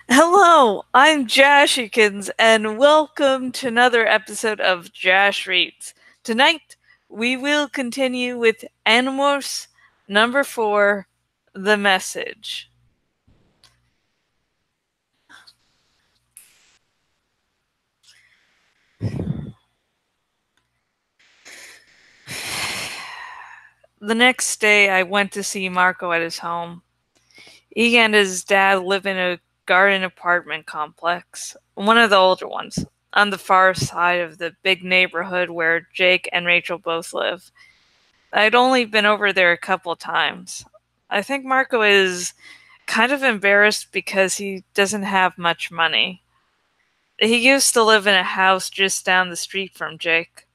Hello, I'm Jashikins, and welcome to another episode of Jash Reads. Tonight, we will continue with Animorphs number 4, The Message. The next day, I went to see Marco at his home. He and his dad live in a garden apartment complex, one of the older ones, on the far side of the big neighborhood where Jake and Rachel both live. I'd only been over there a couple times. I think Marco is kind of embarrassed because he doesn't have much money. He used to live in a house just down the street from Jake,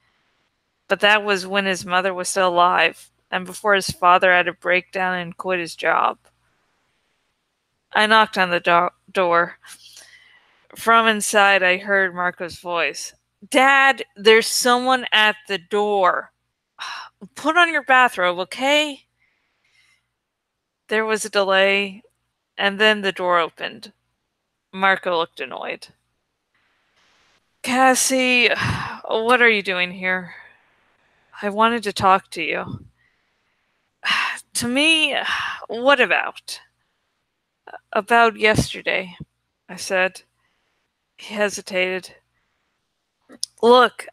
but that was when his mother was still alive and before his father had a breakdown and quit his job. I knocked on the door. From inside, I heard Marco's voice. Dad, there's someone at the door. Put on your bathrobe, okay? There was a delay, and then the door opened. Marco looked annoyed. Cassie, what are you doing here? I wanted to talk to you. To me, what about? About yesterday, I said. He hesitated. Look,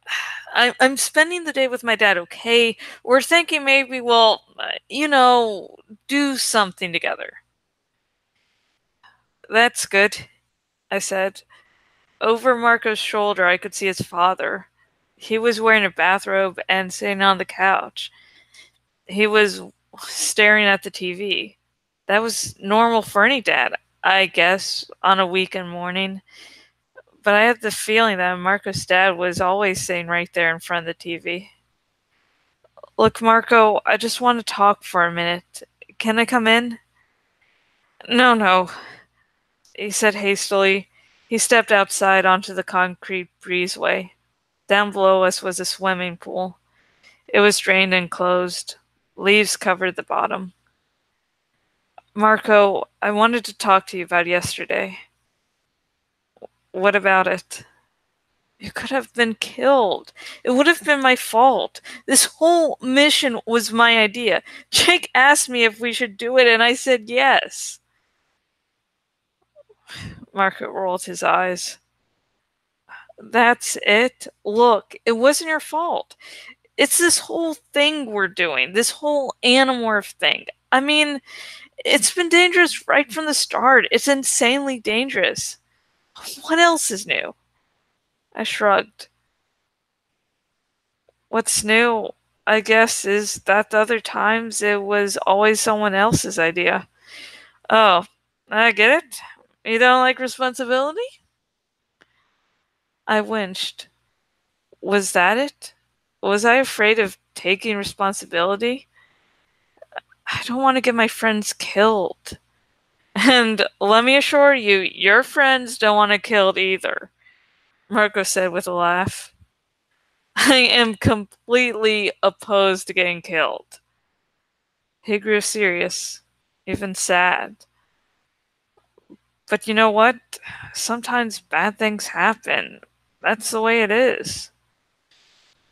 I'm spending the day with my dad, okay? We're thinking maybe we'll, do something together. That's good, I said. Over Marco's shoulder, I could see his father. He was wearing a bathrobe and sitting on the couch. He was staring at the TV. That was normal for any dad, I guess, on a weekend morning. But I had the feeling that Marco's dad was always sitting right there in front of the TV. Look, Marco, I just want to talk for a minute. Can I come in? No, no, he said hastily. He stepped outside onto the concrete breezeway. Down below us was a swimming pool. It was drained and closed. Leaves covered the bottom. Marco, I wanted to talk to you about yesterday. What about it? You could have been killed. It would have been my fault. This whole mission was my idea. Jake asked me if we should do it, and I said yes. Marco rolled his eyes. That's it? Look, it wasn't your fault. It's this whole thing we're doing, this whole Animorph thing. I mean, it's been dangerous right from the start. It's insanely dangerous. What else is new? I shrugged. What's new, I guess, is that other times it was always someone else's idea. Oh, I get it. You don't like responsibility? I winced. Was that it? Was I afraid of taking responsibility? I don't want to get my friends killed. And let me assure you, your friends don't want to killed either, Marco said with a laugh. I am completely opposed to getting killed. He grew serious, even sad. But you know what? Sometimes bad things happen. That's the way it is.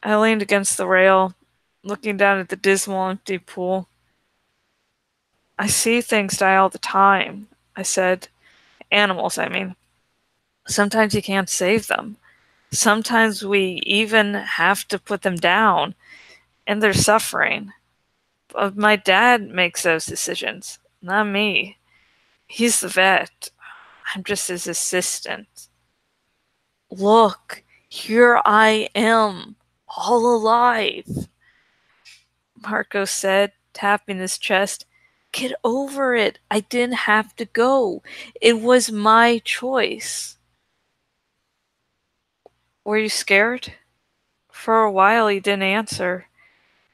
I leaned against the rail, looking down at the dismal, empty pool. I see things die all the time, I said. Animals, I mean. Sometimes you can't save them. Sometimes we even have to put them down, and they're suffering. But my dad makes those decisions, not me. He's the vet. I'm just his assistant. Look, here I am, all alive, Marco said, tapping his chest. Get over it. I didn't have to go. It was my choice. Were you scared? For a while he didn't answer.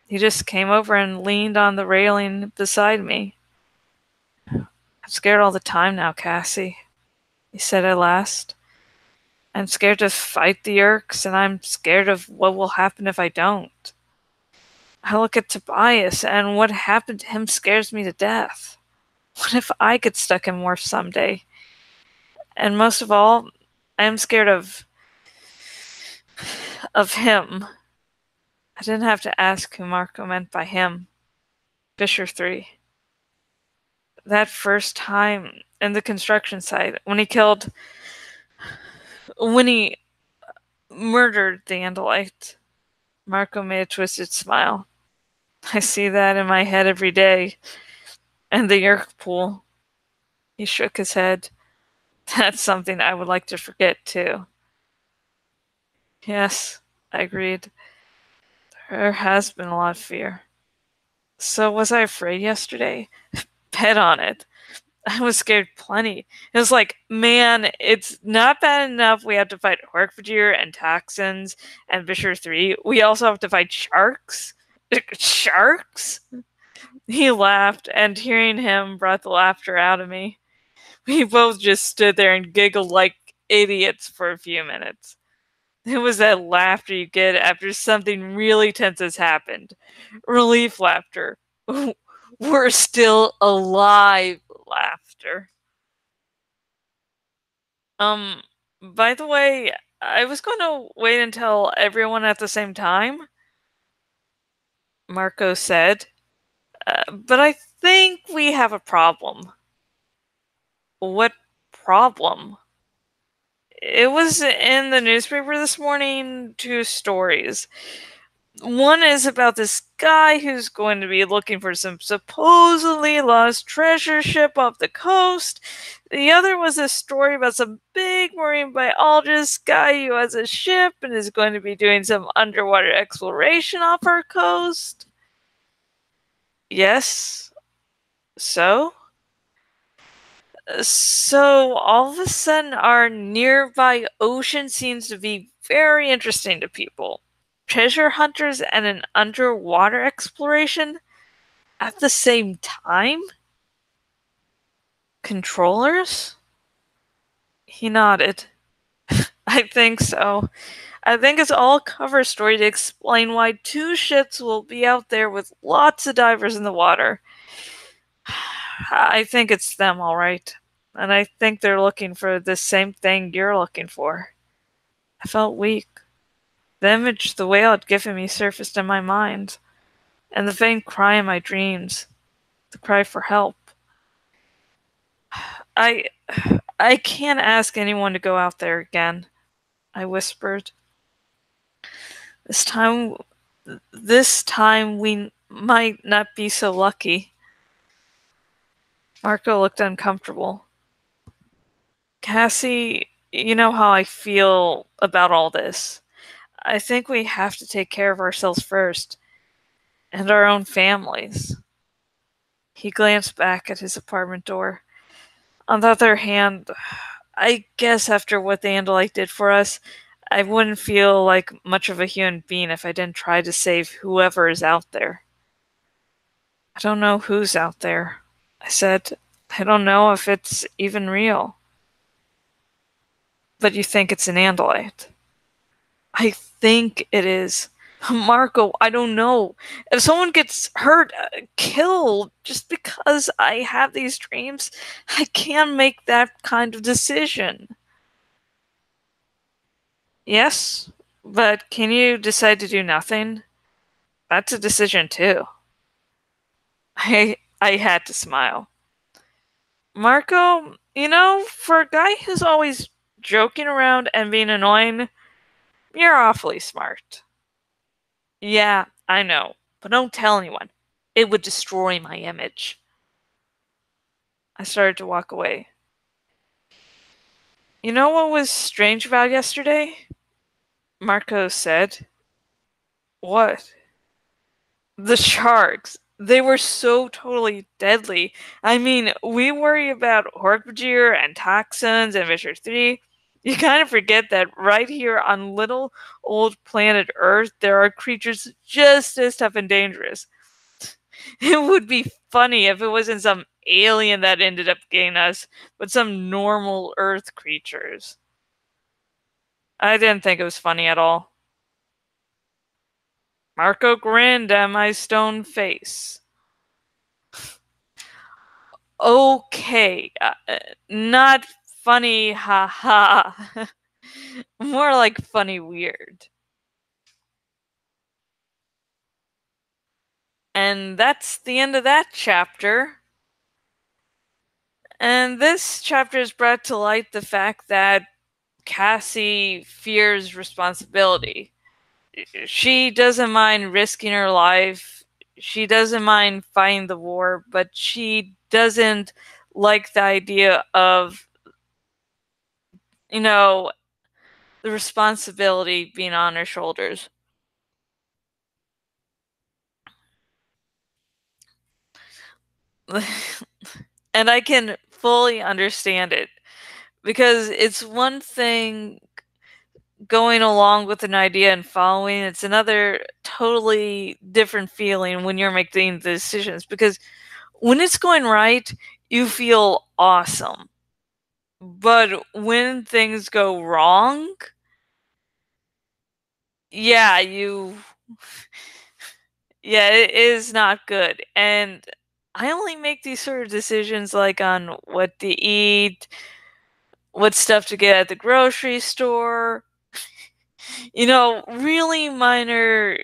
He just came over and leaned on the railing beside me. I'm scared all the time now, Cassie, he said at last. I'm scared to fight the Urks, and I'm scared of what will happen if I don't. I look at Tobias, and what happened to him scares me to death. What if I get stuck in Morph someday? And most of all, I am scared of him. I didn't have to ask who Marco meant by him. Fisher 3. That first time in the construction site, when he murdered the Andalite. Marco made a twisted smile. I see that in my head every day. And the Yerk pool. He shook his head. That's something I would like to forget, too. Yes, I agreed. There has been a lot of fear. So was I afraid yesterday? Bet on it. I was scared plenty. It was like, man, it's not bad enough we have to fight Hork-Bajir and Toxins and Visher 3. We also have to fight sharks? Sharks? He laughed, and hearing him brought the laughter out of me. We both just stood there and giggled like idiots for a few minutes. It was that laughter you get after something really tense has happened. Relief laughter. We're still alive laughter. Um, by the way, I was going to wait until everyone at the same time, Marco said. But I think we have a problem. What problem? It was in the newspaper this morning, 2 stories. One is about this guy who's going to be looking for some supposedly lost treasure ship off the coast. The other was a story about some big marine biologist guy who has a ship and is going to be doing some underwater exploration off our coast. Yes. So? So all of a sudden, our nearby ocean seems to be very interesting to people. Treasure hunters and an underwater exploration at the same time? Controllers? He nodded. I think so. I think it's all cover story to explain why 2 ships will be out there with lots of divers in the water. I think it's them, all right. And I think they're looking for the same thing you're looking for. I felt weak. The image the whale had given me surfaced in my mind, and the faint cry in my dreams. The cry for help. I can't ask anyone to go out there again, I whispered. This time we might not be so lucky. Marco looked uncomfortable. Cassie, you know how I feel about all this. I think we have to take care of ourselves first, and our own families. He glanced back at his apartment door. On the other hand, I guess after what the Andalite did for us, I wouldn't feel like much of a human being if I didn't try to save whoever is out there. I don't know who's out there, I said. I don't know if it's even real. But you think it's an Andalite? I think it is. Marco, I don't know. If someone gets hurt, killed, just because I have these dreams, I can't make that kind of decision. Yes, but can you decide to do nothing? That's a decision too. I had to smile. Marco, for a guy who's always joking around and being annoying, you're awfully smart. Yeah, I know, but don't tell anyone. It would destroy my image. I started to walk away. You know what was strange about yesterday? Marco said. What? The sharks. They were so totally deadly. I mean, we worry about Hork-Bajir and toxins and Visher 3. You kind of forget that right here on little old planet Earth, there are creatures just as tough and dangerous. It would be funny if it wasn't some alien that ended up getting us, but some normal Earth creatures. I didn't think it was funny at all. Marco grinned at my stone face. Okay, not funny haha. More like funny weird. And that's the end of that chapter. And this chapter has brought to light the fact that Cassie fears responsibility. She doesn't mind risking her life. She doesn't mind fighting the war, but she doesn't like the idea of, the responsibility being on her shoulders. And I can fully understand it, because it's one thing going along with an idea and following, it's another totally different feeling when you're making the decisions, because when it's going right, you feel awesome. But when things go wrong, yeah, it is not good. And I only make these sort of decisions like on what to eat, what stuff to get at the grocery store, really minor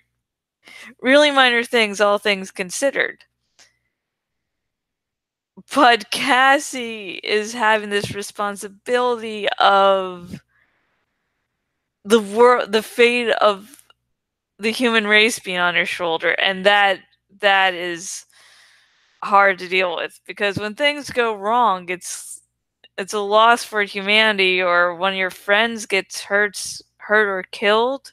things, all things considered. But Cassie is having this responsibility of the fate of the human race being on her shoulder, and that is hard to deal with, because when things go wrong, it's a loss for humanity, or when your friends gets hurt or killed.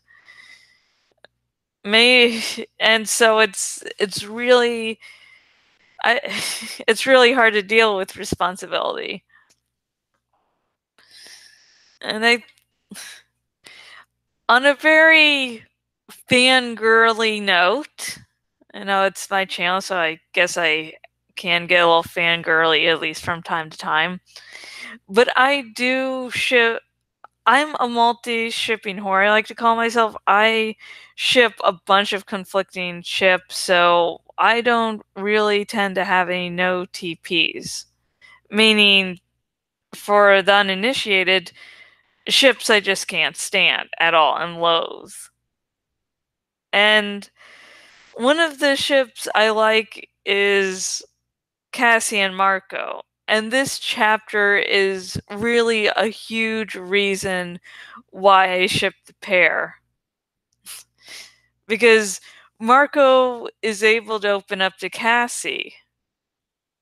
And so it's really I it's really hard to deal with responsibility. And on a very fangirly note, I know it's my channel, so I guess I can get a little fangirly at least from time to time. But I'm a multi-shipping whore, I like to call myself. I ship a bunch of conflicting ships, so I don't really tend to have any no TPs. Meaning, for the uninitiated, ships I just can't stand at all and loathe. And one of the ships I like is Cassie and Marco. And this chapter is really a huge reason why I ship the pair. Because Marco is able to open up to Cassie.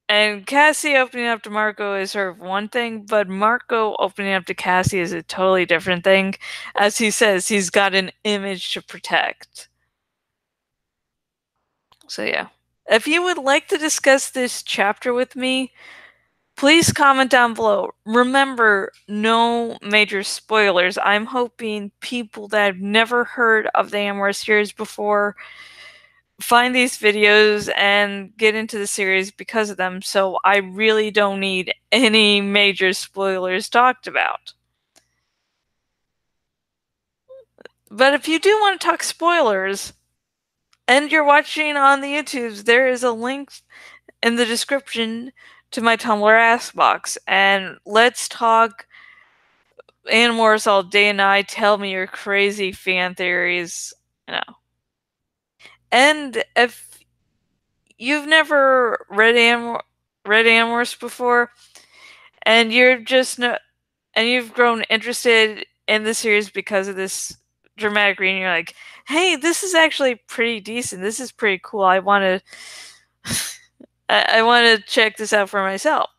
And Cassie opening up to Marco is sort of one thing, but Marco opening up to Cassie is a totally different thing. As he says, he's got an image to protect. So yeah. If you would like to discuss this chapter with me, please comment down below. Remember, no major spoilers. I'm hoping people that have never heard of the Animorphs series before find these videos and get into the series because of them, so I really don't need any major spoilers talked about. But if you do want to talk spoilers, and you're watching on the YouTubes, there is a link in the description to my Tumblr Askbox, and let's talk Animorphs all day and night. Tell me your crazy fan theories, And if you've never read Animorphs before, and you've grown interested in the series because of this dramatic reading, you're like, hey, this is actually pretty decent. This is pretty cool. I want to check this out for myself.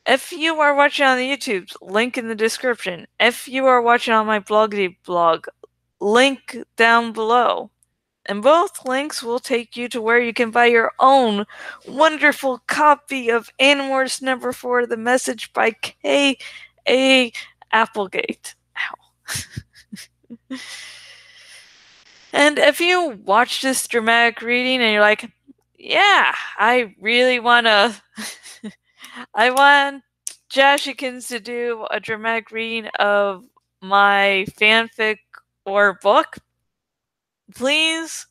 If you are watching on the YouTube, link in the description. If you are watching on my bloggity blog, link down below. And both links will take you to where you can buy your own wonderful copy of Animorphs number 4, The Message by K.A. Applegate. Ow. And if you watch this dramatic reading and you're like, yeah, I really want to... I want Jashikins to do a dramatic reading of my fanfic or book, please,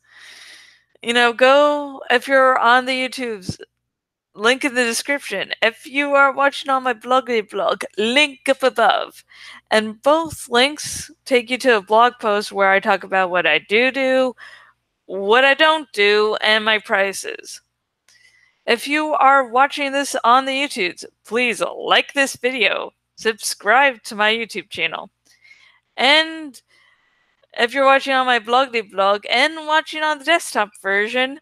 go, if you're on the YouTubes, link in the description. If you are watching on my blog, link up above. And both links take you to a blog post where I talk about what I do, what I don't do, and my prices. If you are watching this on the YouTubes, please like this video, subscribe to my YouTube channel, and if you're watching on my blog and watching on the desktop version,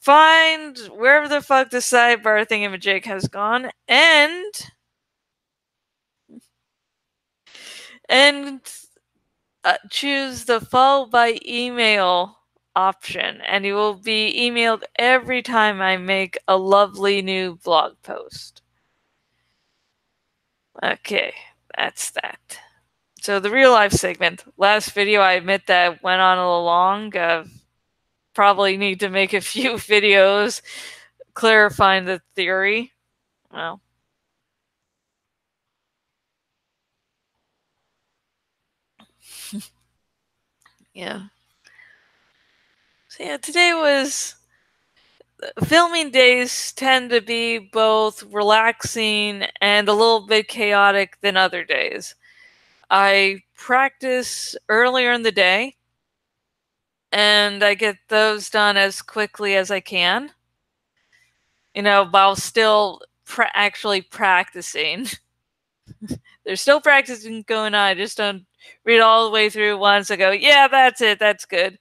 find wherever the fuck the sidebar thingamajig has gone, and choose the follow by email option, and you will be emailed every time I make a lovely new blog post. Okay, that's that. So the real life segment. Last video, I admit that went on a little long. Probably need to make a few videos clarifying the theory. Well, yeah. So yeah, today was... filming days tend to be both relaxing and a little bit chaotic than other days. I practice earlier in the day, and I get those done as quickly as I can, while still actually practicing. There's still practicing going on. I just don't read all the way through once and go, yeah, that's it, that's good.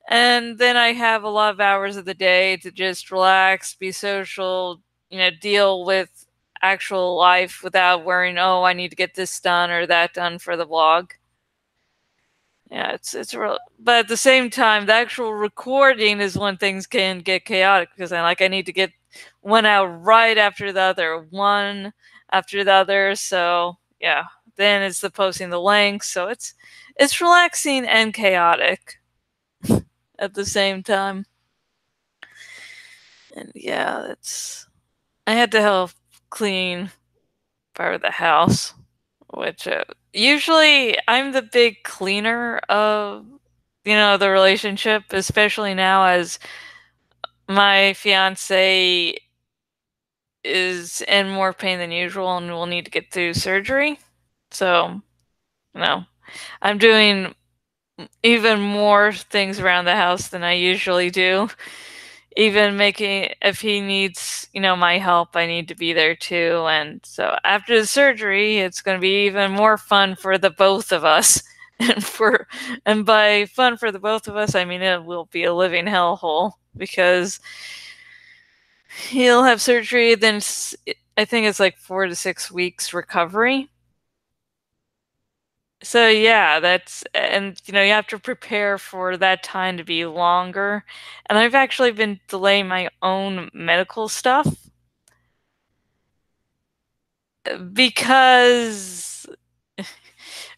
And then I have a lot of hours of the day to just relax, be social, deal with actual life without worrying, oh, I need to get this done or that done for the vlog. Yeah, it's real. But at the same time, the actual recording is when things can get chaotic, because I need to get one out right after the other, one after the other. So yeah, then it's the posting the links. So it's relaxing and chaotic at the same time. And yeah, I had to help clean part of the house, which usually I'm the big cleaner of, the relationship, especially now as my fiance is in more pain than usual and will need to get through surgery. So, I'm doing even more things around the house than I usually do. Even making, if he needs, my help, I need to be there too. And so after the surgery, it's going to be even more fun for the both of us. And by fun for the both of us, I mean it will be a living hellhole, because he'll have surgery, then I think it's like 4 to 6 weeks recovery. So yeah, and you have to prepare for that time to be longer. And I've actually been delaying my own medical stuff because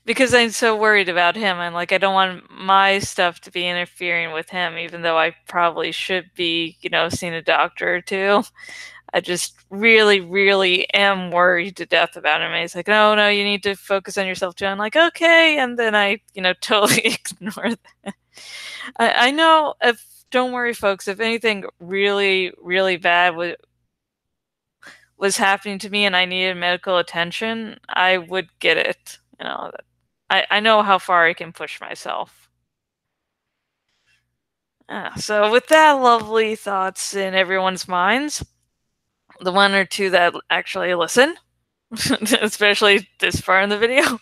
I'm so worried about him. And I don't want my stuff to be interfering with him, even though I probably should be, seeing a doctor or two. I just really, really am worried to death about him. And he's like, no, you need to focus on yourself too. I'm like, okay. And then I, totally ignore that. I know, don't worry, folks, if anything really, really bad was happening to me and I needed medical attention, I would get it. I know how far I can push myself. So with that lovely thoughts in everyone's minds, the one or two that actually listen, especially this far in the video,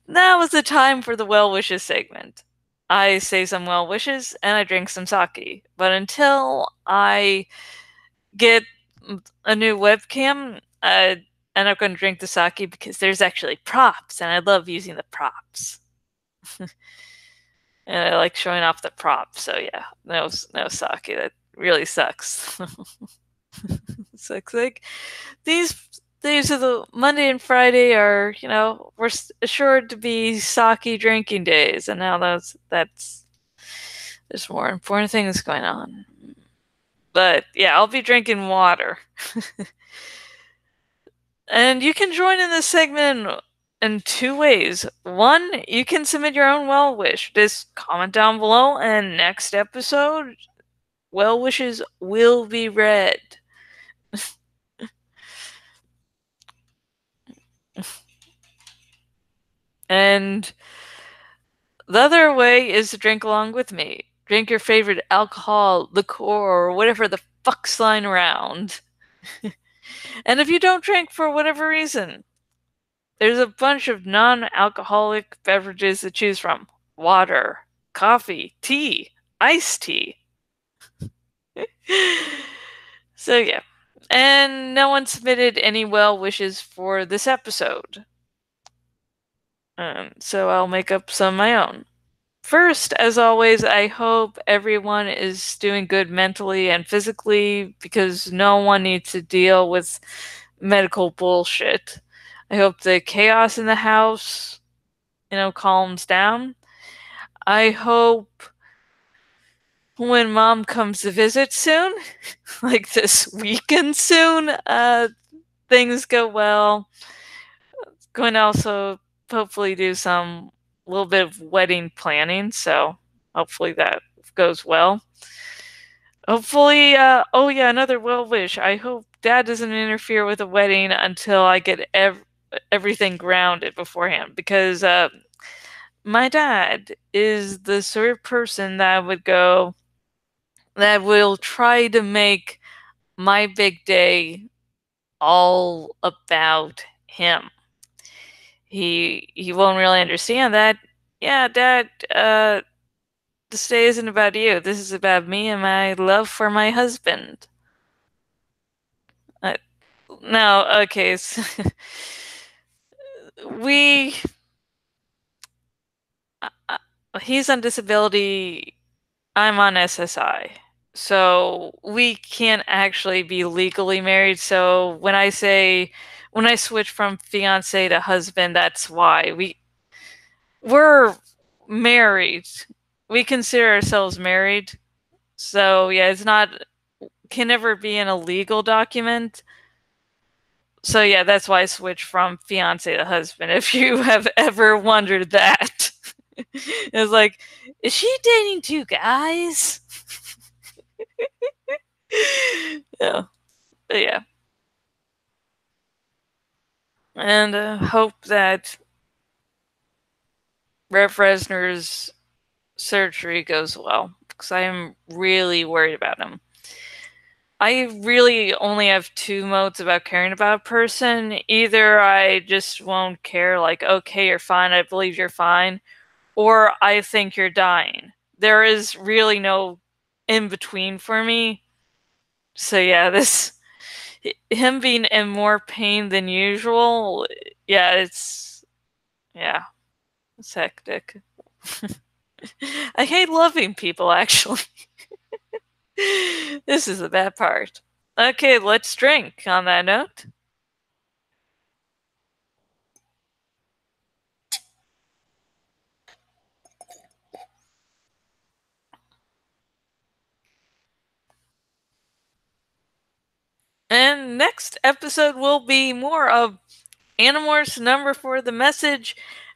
now is the time for the well wishes segment. I say some well wishes and I drink some sake. But until I get a new webcam, I'm not going to drink the sake because there's actually props, and I love using the props. And I like showing off the props. So yeah, no sake. That really sucks. Sucks. Like these days of the Monday and Friday are, we're assured to be sake drinking days, and now there's more important things going on. But yeah, I'll be drinking water. And you can join in this segment in 2 ways. One, you can submit your own well wish. Just comment down below, and next episode, well wishes will be read. And the other way is to drink along with me. Drink your favorite alcohol, liqueur, or whatever the fuck's lying around. And if you don't drink for whatever reason, there's a bunch of non-alcoholic beverages to choose from. Water, coffee, tea, iced tea. So yeah. And no one submitted any well wishes for this episode. So I'll make up some of my own. First, as always, I hope everyone is doing good mentally and physically because no one needs to deal with medical bullshit. I hope the chaos in the house, calms down. I hope when mom comes to visit soon, like this weekend soon, things go well. Going to also hopefully do some little bit of wedding planning, so hopefully that goes well. Hopefully, oh yeah, another well wish. I hope dad doesn't interfere with the wedding until I get everything grounded beforehand, because my dad is the sort of person that will try to make my big day all about him. He won't really understand that. Yeah, Dad, this day isn't about you. This is about me and my love for my husband. Uh, no, okay. We, uh, he's on disability. I'm on SSI. So we can't actually be legally married. So when I switch from fiance to husband, that's why we're married. We consider ourselves married. So yeah, can never be in a legal document. So yeah, that's why I switched from fiance to husband. If you have ever wondered that. It's like, is she dating two guys? Yeah. But yeah. And hope that Rev Resner's surgery goes well, because I am really worried about him. I really only have two modes about caring about a person. Either I just won't care, like, okay, you're fine, I believe you're fine, or I think you're dying. There is really no in between for me. So yeah, him being in more pain than usual, yeah, it's hectic. I hate loving people, actually. This is the bad part. Okay, let's drink on that note. And next episode will be more of Animorphs number for the message,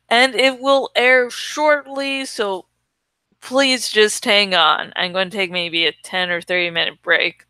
and it will air shortly, so please just hang on. I'm going to take maybe a 10 or 30 minute break.